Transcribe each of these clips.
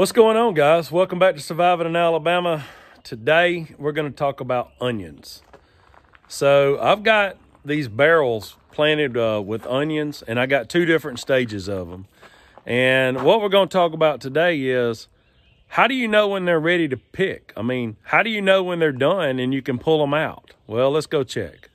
What's going on, guys? Welcome back to Surviving in Alabama. Today, we're going to talk about onions. So I've got these barrels planted with onions, and I got two different stages of them. And what we're going to talk about today is, how do you know when they're ready to pick? I mean, how do you know when they're done and you can pull them out? Well, let's go check.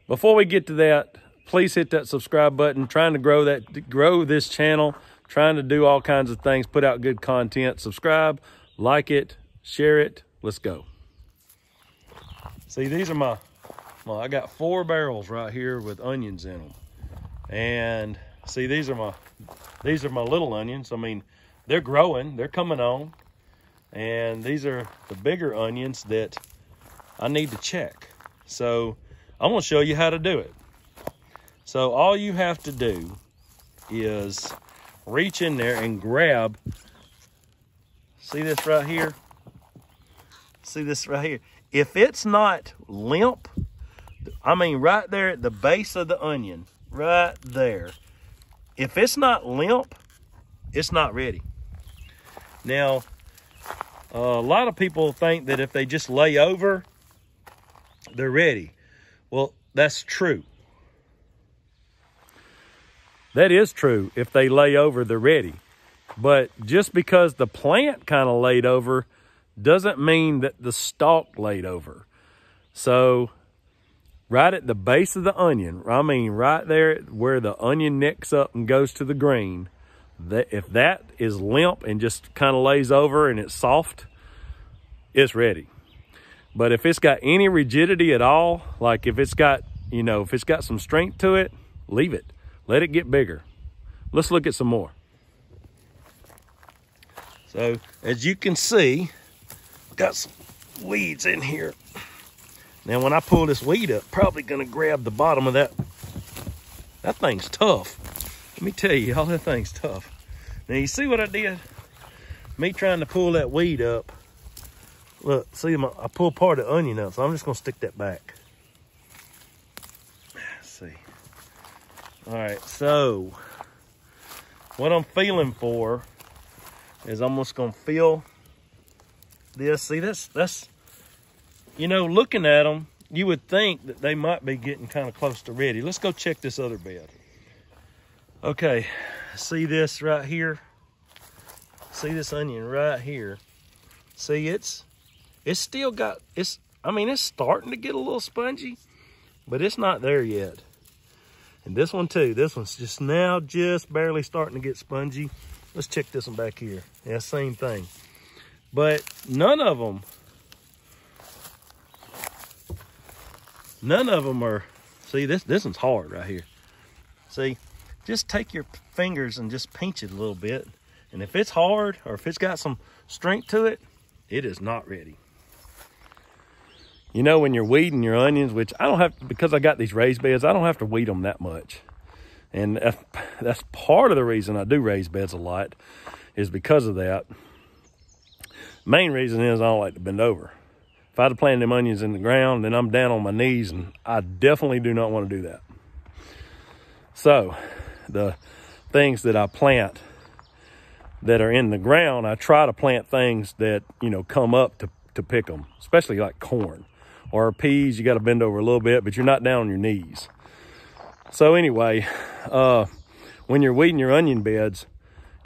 Before we get to that, please hit that subscribe button. Trying to grow this channel, trying to do all kinds of things, put out good content. Subscribe, like it, share it. Let's go. See, these are I got 4 barrels right here with onions in them. And see, these are my little onions. I mean, they're growing, they're coming on. And these are the bigger onions that I need to check. So I'm gonna show you how to do it. So all you have to do is reach in there and grab, see this right here? See this right here? If it's not limp, I mean right there at the base of the onion, right there. If it's not limp, it's not ready. Now, a lot of people think that if they just lay over, they're ready. Well, that's true. That is true. If they lay over, they're ready. But just because the plant kind of laid over doesn't mean that the stalk laid over. So right at the base of the onion, I mean right there where the onion nicks up and goes to the green, if that is limp and just kind of lays over and it's soft, it's ready. But if it's got any rigidity at all, like if it's got, if it's got some strength to it, leave it. Let it get bigger. Let's look at some more. So as you can see, got some weeds in here. Now when I pull this weed up, probably gonna grab the bottom of that. That thing's tough. Let me tell you, y'all, that thing's tough. Now you see what I did? Me trying to pull that weed up. Look, see, I pulled part of the onion up, so I'm just gonna stick that back. Let's see. All right, so what I'm feeling for is I'm just gonna feel this. See, that's looking at them, you would think that they might be getting kind of close to ready. Let's go check this other bed. Okay, see this right here? See this onion right here? See, it's still got, it's starting to get a little spongy, but it's not there yet. And this one too, this one's just barely starting to get spongy. Let's check this one back here. Yeah, same thing. But none of them are, see, this one's hard right here. See, just take your fingers and just pinch it a little bit. And if it's hard or if it's got some strength to it, it is not ready. When you're weeding your onions, which I don't have, because I got these raised beds, I don't have to weed them that much. And that's part of the reason I do raised beds a lot, is because of that. Main reason is I don't like to bend over. If I'd have planted them onions in the ground, then I'm down on my knees, and I definitely do not want to do that. So the things that I plant that are in the ground, I try to plant things that, come up to pick them, especially like corn. Or peas, you got to bend over a little bit, but you're not down on your knees. So anyway, when you're weeding your onion beds,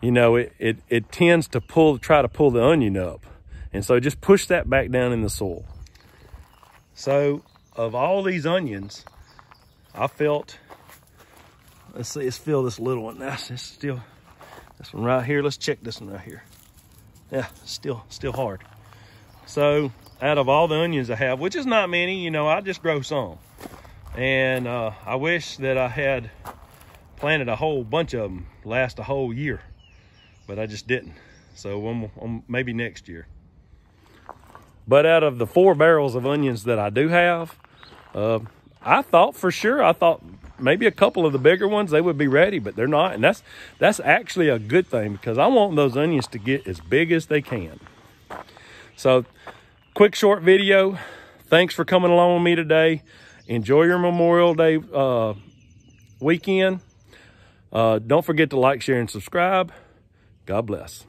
it tends to try to pull the onion up. And so just push that back down in the soil. So of all these onions, I felt, let's feel this little one. That's still, this one right here. Let's check this one right here. Yeah, still hard. So out of all the onions I have, which is not many, I just grow some. And I wish that I had planted a whole bunch of them, last a whole year, but I just didn't. So maybe next year. But out of the 4 barrels of onions that I do have, I thought maybe a couple of the bigger ones, they would be ready, but they're not. And that's actually a good thing, because I want those onions to get as big as they can. So quick, short video. Thanks for coming along with me today. Enjoy your Memorial Day weekend. Don't forget to like, share, and subscribe. God bless.